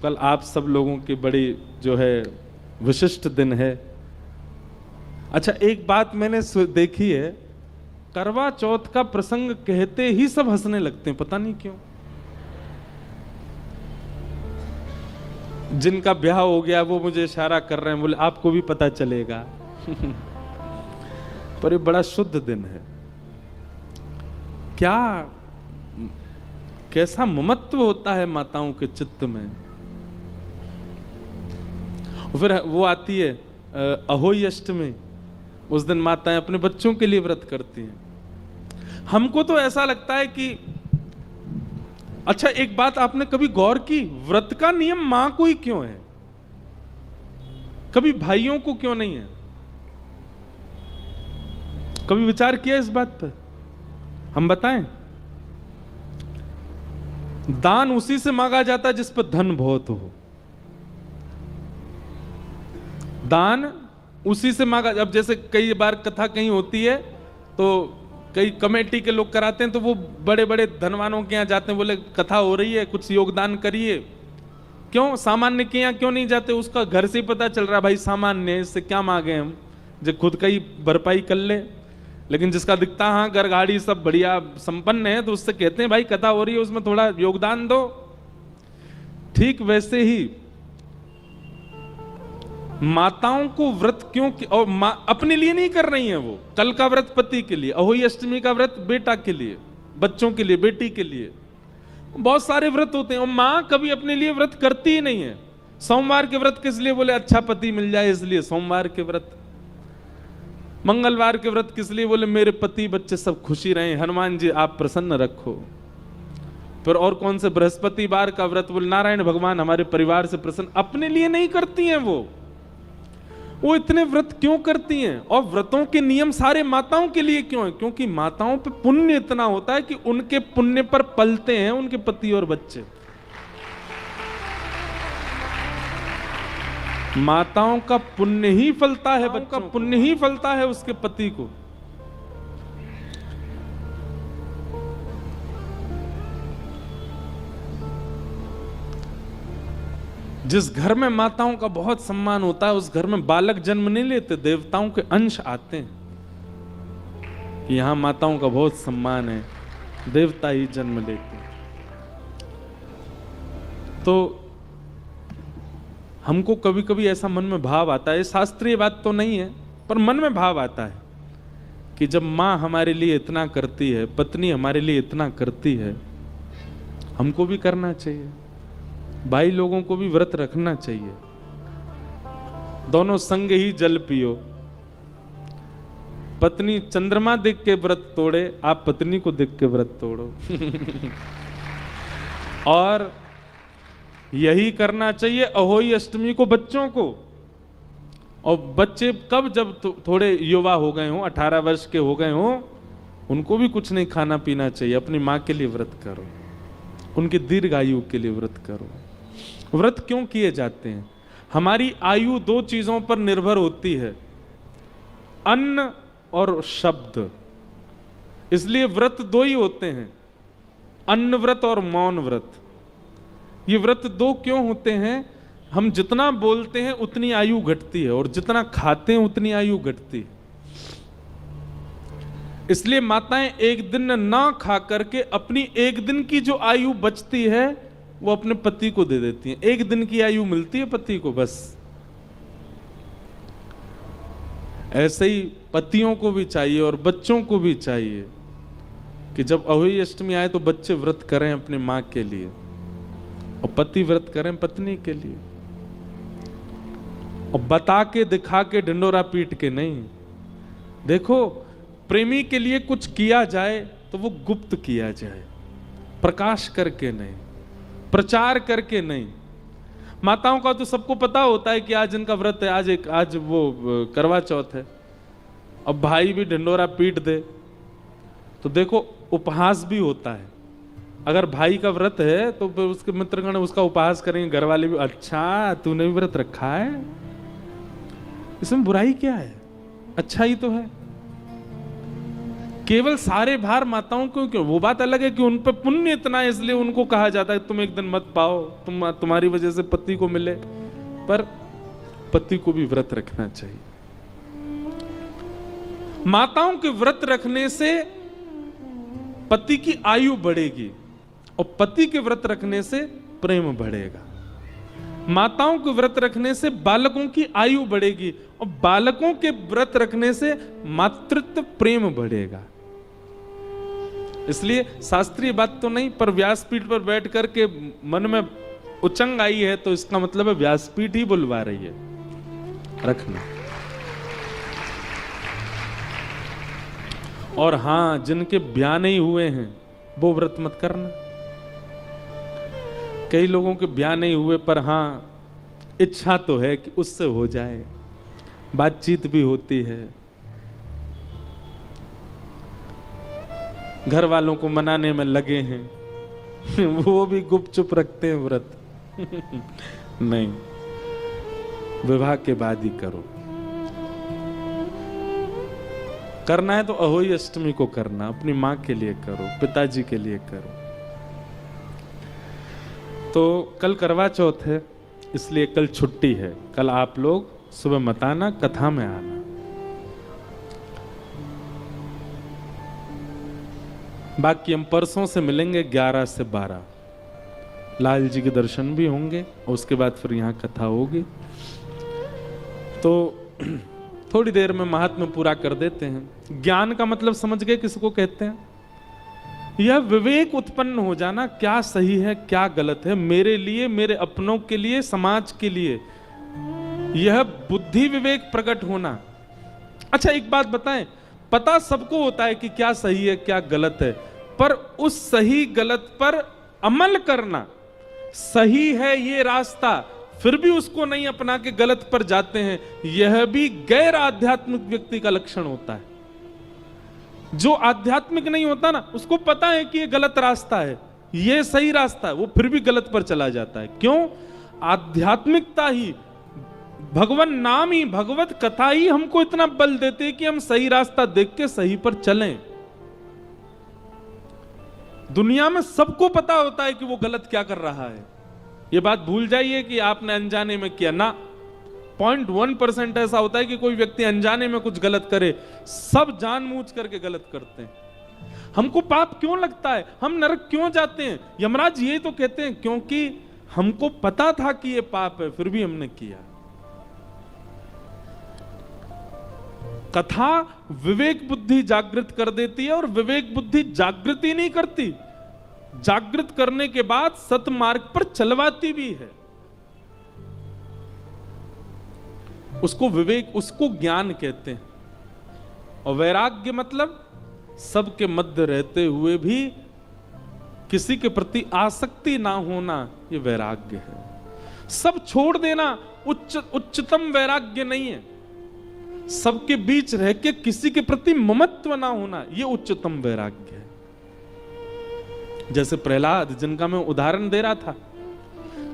कल आप सब लोगों की बड़ी जो है विशिष्ट दिन है। अच्छा, एक बात मैंने देखी है, करवा चौथ का प्रसंग कहते ही सब हंसने लगते हैं, पता नहीं क्यों। जिनका ब्याह हो गया वो मुझे इशारा कर रहे हैं, बोले आपको भी पता चलेगा। पर ये बड़ा शुद्ध दिन है। क्या कैसा ममत्व होता है माताओं के चित्त में। फिर वो आती है अहोई अष्टमी, उस दिन माताएं अपने बच्चों के लिए व्रत करती हैं। हमको तो ऐसा लगता है कि अच्छा, एक बात आपने कभी गौर की, व्रत का नियम मां को ही क्यों है, कभी भाइयों को क्यों नहीं है? कभी विचार किया इस बात पर? हम बताएं, दान उसी से मांगा जाता है जिस पर धन बहुत हो। दान उसी से मांगा। अब जैसे कई बार कथा कहीं होती है तो कई कमेटी के लोग कराते हैं, तो वो बड़े बड़े धनवानों के यहाँ जाते हैं, बोले कथा हो रही है कुछ योगदान करिए। क्यों सामान्य के यहाँ क्यों नहीं जाते? उसका घर से ही पता चल रहा है भाई सामान्य है, इससे क्या मांगे हम, जो खुद का ही भरपाई कर ले। लेकिन जिसका दिखता हाँ घर गाड़ी सब बढ़िया संपन्न है, तो उससे कहते हैं भाई कथा हो रही है उसमें थोड़ा योगदान दो। ठीक वैसे ही माताओं को व्रत क्यों और अपने लिए नहीं कर रही हैं, वो कल का व्रत पति के लिए, अहोई अष्टमी का व्रत बेटा के लिए, बच्चों के लिए, बेटी के लिए, बहुत सारे व्रत होते हैं। और मां कभी अपने लिए व्रत करती ही नहीं है। सोमवार के व्रत किस लिए? बोले अच्छा पति मिल जाए इसलिए सोमवार के व्रत। मंगलवार के व्रत किस लिए? बोले मेरे पति बच्चे सब खुशी रहे, हनुमान जी आप प्रसन्न रखो। फिर और कौन से? बृहस्पतिवार का व्रत, बोले नारायण भगवान हमारे परिवार से प्रसन्न। अपने लिए नहीं करती हैं वो इतने व्रत क्यों करती हैं? और व्रतों के नियम सारे माताओं के लिए क्यों है? क्योंकि माताओं पे पुण्य इतना होता है कि उनके पुण्य पर पलते हैं उनके पति और बच्चे। माताओं का पुण्य ही फलता है, बच्चों का पुण्य ही फलता है उसके पति को। जिस घर में माताओं का बहुत सम्मान होता है उस घर में बालक जन्म नहीं लेते, देवताओं के अंश आते हैं। यहां माताओं का बहुत सम्मान है, देवता ही जन्म लेते हैं। तो हमको कभी कभी ऐसा मन में भाव आता है, शास्त्रीय बात तो नहीं है पर मन में भाव आता है कि जब माँ हमारे लिए इतना करती है, पत्नी हमारे लिए इतना करती है, हमको भी करना चाहिए। भाई लोगों को भी व्रत रखना चाहिए। दोनों संग ही जल पियो। पत्नी चंद्रमा देख के व्रत तोड़े, आप पत्नी को देख के व्रत तोड़ो। और यही करना चाहिए अहोई अष्टमी को बच्चों को। और बच्चे कब? जब थोड़े युवा हो गए हों, 18 वर्ष के हो गए हों, उनको भी कुछ नहीं खाना पीना चाहिए। अपनी माँ के लिए व्रत करो, उनकी दीर्घायु के लिए व्रत करो। व्रत क्यों किए जाते हैं? हमारी आयु दो चीजों पर निर्भर होती है, अन्न और शब्द। इसलिए व्रत दो ही होते हैं, अन्न व्रत और मौन व्रत। ये व्रत दो क्यों होते हैं? हम जितना बोलते हैं उतनी आयु घटती है और जितना खाते हैं उतनी आयु घटती है। इसलिए माताएं एक दिन ना खा करके अपनी एक दिन की जो आयु बचती है वो अपने पति को दे देती हैं। एक दिन की आयु मिलती है पति को बस। ऐसे ही पतियों को भी चाहिए और बच्चों को भी चाहिए कि जब अहोई अष्टमी आए तो बच्चे व्रत करें अपनी मां के लिए और पति व्रत करें पत्नी के लिए। और बता के दिखा के ढिंडोरा पीट के नहीं। देखो, प्रेमी के लिए कुछ किया जाए तो वो गुप्त किया जाए, प्रकाश करके नहीं, प्रचार करके नहीं। माताओं का तो सबको पता होता है कि आज इनका व्रत है, आज वो करवा चौथ है। अब भाई भी ढिंडोरा पीट दे तो देखो उपहास भी होता है। अगर भाई का व्रत है तो फिर उसके मित्रगण उसका उपहास करेंगे, घर वाले भी, अच्छा तूने भी व्रत रखा है, इसमें बुराई क्या है, अच्छा ही तो है। केवल सारे भार माताओं को क्यों? वो बात अलग है कि उन पर पुण्य इतना है इसलिए उनको कहा जाता है तुम एक दिन मत पाओ, तुम्हारी वजह से पति को मिले, पर पति को भी व्रत रखना चाहिए। माताओं के व्रत रखने से पति की आयु बढ़ेगी और पति के व्रत रखने से प्रेम बढ़ेगा। माताओं के व्रत रखने से बालकों की आयु बढ़ेगी और बालकों के व्रत रखने से मातृत्व प्रेम बढ़ेगा। इसलिए शास्त्रीय बात तो नहीं, पर व्यासपीठ पर बैठ करके मन में उचंग आई है तो इसका मतलब है व्यासपीठ ही बुलवा रही है, रखना। और हां, जिनके ब्याह नहीं हुए हैं वो व्रत मत करना। कई लोगों के ब्याह नहीं हुए पर हां इच्छा तो है कि उससे हो जाए, बातचीत भी होती है, घर वालों को मनाने में लगे हैं वो भी गुपचुप रखते हैं व्रत नहीं, विवाह के बाद ही करो। करना है तो अहोई अष्टमी को करना, अपनी मां के लिए करो, पिताजी के लिए करो। तो कल करवा चौथ है इसलिए कल छुट्टी है। कल आप लोग सुबह मत आना, कथा में आना। बाकी हम परसों से मिलेंगे 11 से 12। लाल जी के दर्शन भी होंगे और उसके बाद फिर यहाँ कथा होगी। तो थोड़ी देर में महात्म्य पूरा कर देते हैं। ज्ञान का मतलब समझ गए किसको कहते हैं? यह विवेक उत्पन्न हो जाना, क्या सही है क्या गलत है, मेरे लिए, मेरे अपनों के लिए, समाज के लिए, यह बुद्धि विवेक प्रकट होना। अच्छा एक बात बताएं, पता सबको होता है कि क्या सही है क्या गलत है, पर उस सही गलत पर अमल करना, सही है ये रास्ता फिर भी उसको नहीं अपना के गलत पर जाते हैं, यह भी गैर आध्यात्मिक व्यक्ति का लक्षण होता है। जो आध्यात्मिक नहीं होता ना, उसको पता है कि ये गलत रास्ता है, ये सही रास्ता है, वो फिर भी गलत पर चला जाता है। क्यों? आध्यात्मिकता ही, भगवान नाम ही, भगवत कथा ही हमको इतना बल देते हैं कि हम सही रास्ता देख के सही पर चलें। दुनिया में सबको पता होता है कि वो गलत क्या कर रहा है। ये बात भूल जाइए कि आपने अनजाने में किया ना। 0.1% ऐसा होता है कि कोई व्यक्ति अनजाने में कुछ गलत करे, सब जानबूझ करके गलत करते हैं। हमको पाप क्यों लगता है, हम नरक क्यों जाते हैं? यमराज ये तो कहते हैं क्योंकि हमको पता था कि ये पाप है फिर भी हमने किया। कथा विवेक बुद्धि जागृत कर देती है और विवेक बुद्धि जागृति नहीं करती, जागृत करने के बाद सतमार्ग पर चलवाती भी है। उसको विवेक, उसको ज्ञान कहते हैं। और वैराग्य मतलब सबके मध्य रहते हुए भी किसी के प्रति आसक्ति ना होना, ये वैराग्य है। सब छोड़ देना उच्चतम वैराग्य नहीं है। सबके बीच रह के किसी के प्रति ममत्व ना होना, ये उच्चतम वैराग्य है। जैसे प्रहलाद, जिनका मैं उदाहरण दे रहा था,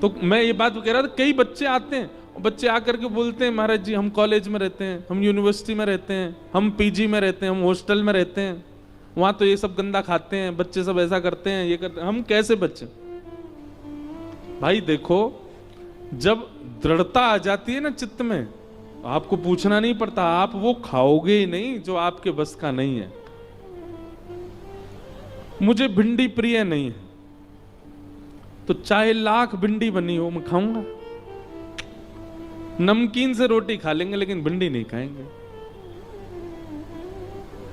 तो मैं ये बात कह रहा था, कई बच्चे आते हैं, बच्चे आकर के बोलते हैं महाराज जी हम कॉलेज में रहते हैं, हम यूनिवर्सिटी में रहते हैं, हम पीजी में रहते हैं, हम हॉस्टल में रहते हैं, वहां तो ये सब गंदा खाते हैं, बच्चे सब ऐसा करते हैं, ये करते हैं। हम कैसे बच्चे? भाई देखो, जब दृढ़ता आ जाती है ना चित्त में, आपको पूछना नहीं पड़ता, आप वो खाओगे ही नहीं जो आपके बस का नहीं है। मुझे भिंडी प्रिय नहीं है तो चाहे लाख भिंडी बनी हो मैं खाऊंगा। नमकीन से रोटी खा लेंगे लेकिन भिंडी नहीं खाएंगे।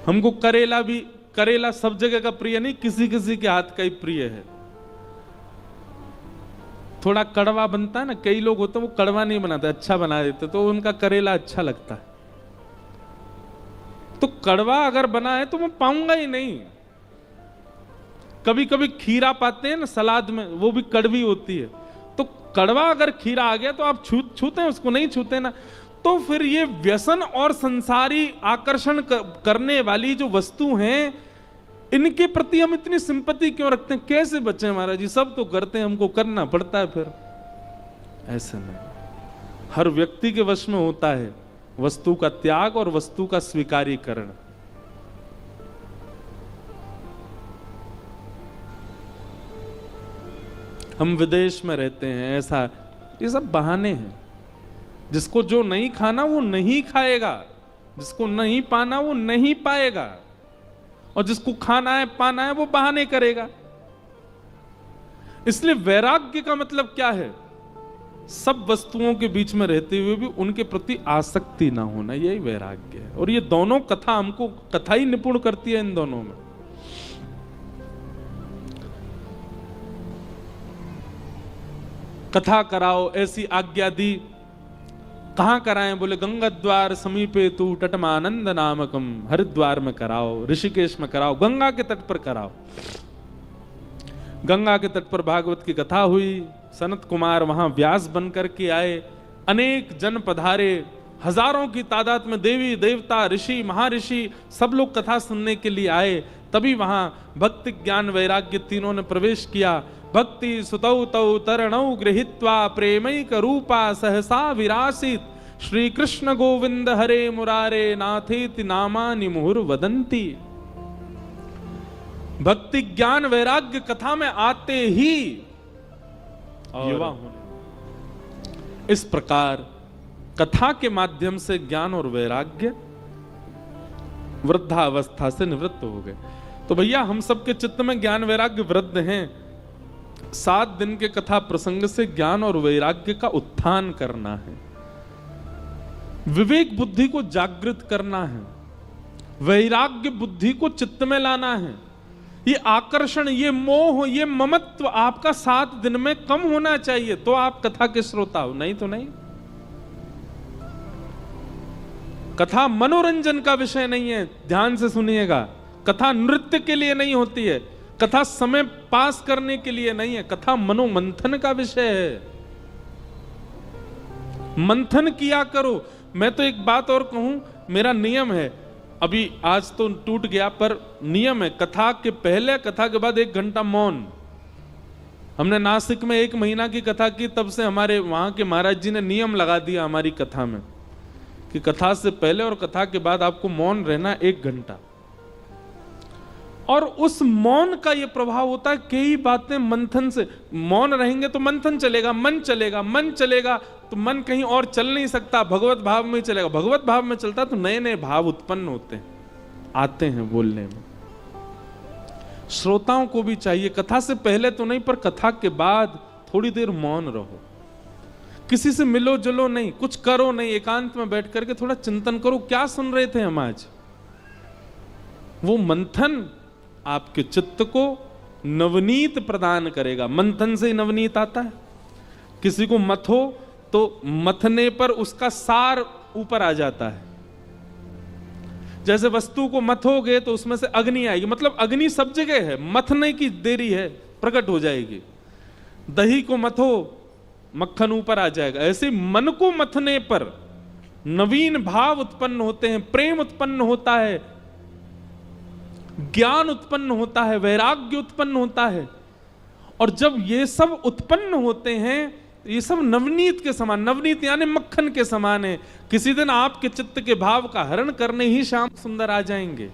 हमको करेला भी, करेला सब जगह का प्रिय नहीं, किसी किसी के हाथ का ही प्रिय है। थोड़ा कड़वा बनता है ना, कई लोग होते हैं वो कड़वा नहीं बनाते, अच्छा बना देते, तो उनका करेला अच्छा लगता है। तो कड़वा अगर बना है तो मैं पाऊंगा ही नहीं। कभी कभी खीरा पाते हैं ना सलाद में, वो भी कड़वी होती है, तो कड़वा अगर खीरा आ गया तो आप छूते हैं उसको? नहीं छूते ना। तो फिर ये व्यसन और संसारी आकर्षण करने वाली जो वस्तु हैं, इनके प्रति हम इतनी सिंपैथी क्यों रखते हैं? कैसे बच्चे महाराज जी, सब तो करते हैं, हमको करना पड़ता है। फिर ऐसे नहीं, हर व्यक्ति के वश में होता है वस्तु का त्याग और वस्तु का स्वीकारीकरण। हम विदेश में रहते हैं, ऐसा, ये सब बहाने हैं। जिसको जो नहीं खाना वो नहीं खाएगा, जिसको नहीं पाना वो नहीं पाएगा, और जिसको खाना है पाना है वो बहाने करेगा। इसलिए वैराग्य का मतलब क्या है? सब वस्तुओं के बीच में रहते हुए भी उनके प्रति आसक्ति ना होना, यही वैराग्य है। और ये दोनों कथा हमको, कथा ही निपुण करती है इन दोनों में। कथा कराओ ऐसी आज्ञा दी। कहां कराएं? बोले गंगा द्वार समीपे तू तटमानंद नामकम, हरिद्वार में कराओ, ऋषिकेश में कराओ, गंगा के तट पर कराओ। गंगा के तट पर भागवत की कथा हुई, सनत कुमार वहां व्यास बनकर के आए, अनेक जन पधारे, हजारों की तादाद में देवी देवता ऋषि महर्षि सब लोग कथा सुनने के लिए आए। तभी वहां भक्ति ज्ञान वैराग्य तीनों ने प्रवेश किया। भक्ति सुतौ तौ तरणौ गृहीत्वा प्रेमैक रूपा सहसा विरासित, श्री कृष्ण गोविंद हरे मुरारे नाथेति नामानि मुहुर्वदन्ति। भक्ति ज्ञान वैराग्य कथा में आते ही युवा होने। इस प्रकार कथा के माध्यम से ज्ञान और वैराग्य वृद्धावस्था से निवृत्त हो गए। तो भैया हम सबके चित्त में ज्ञान वैराग्य वृद्ध हैं। 7 दिन के कथा प्रसंग से ज्ञान और वैराग्य का उत्थान करना है, विवेक बुद्धि को जागृत करना है, वैराग्य बुद्धि को चित्त में लाना है। ये आकर्षण, ये मोह, ये ममत्व आपका 7 दिन में कम होना चाहिए, तो आप कथा के श्रोता हो, नहीं तो नहीं। कथा मनोरंजन का विषय नहीं है, ध्यान से सुनिएगा। कथा नृत्य के लिए नहीं होती है, कथा समय पास करने के लिए नहीं है, कथा मनोमंथन का विषय है। मंथन किया करो। मैं तो एक बात और कहूं, मेरा नियम है, अभी आज तो टूट गया, पर नियम है, कथा के पहले कथा के बाद 1 घंटा मौन। हमने नासिक में 1 महीना की कथा की, तब से हमारे वहां के महाराज जी ने नियम लगा दिया हमारी कथा में कि कथा से पहले और कथा के बाद आपको मौन रहना 1 घंटा। और उस मौन का यह प्रभाव होता है, कई बातें मंथन से, मौन रहेंगे तो मंथन चलेगा, मन चलेगा, मन चलेगा तो मन कहीं और चल नहीं सकता, भगवत भाव में चलेगा। भगवत भाव में चलता तो नए नए भाव उत्पन्न होते हैं, आते हैं बोलने में। श्रोताओं को भी चाहिए, कथा से पहले तो नहीं, पर कथा के बाद थोड़ी देर मौन रहो, किसी से मिलो जुलो नहीं, कुछ करो नहीं, एकांत में बैठ करके थोड़ा चिंतन करो, क्या सुन रहे थे हम आज। वो मंथन आपके चित्त को नवनीत प्रदान करेगा। मंथन से ही नवनीत आता है। किसी को मथो तो मथने पर उसका सार ऊपर आ जाता है। जैसे वस्तु को मथोगे तो उसमें से अग्नि आएगी, मतलब अग्नि सब जगह है, मथने की देरी है, प्रकट हो जाएगी। दही को मथो, मक्खन ऊपर आ जाएगा। ऐसे मन को मथने पर नवीन भाव उत्पन्न होते हैं, प्रेम उत्पन्न होता है, ज्ञान उत्पन्न होता है, वैराग्य उत्पन्न होता है। और जब ये सब उत्पन्न होते हैं, ये सब नवनीत के समान, नवनीत यानी मक्खन के समान है। किसी दिन आपके चित्त के भाव का हरण करने ही श्याम सुंदर आ जाएंगे,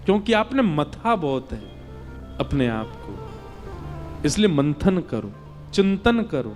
क्योंकि आपने मथा बहुत है अपने आप को। इसलिए मंथन करो, चिंतन करो।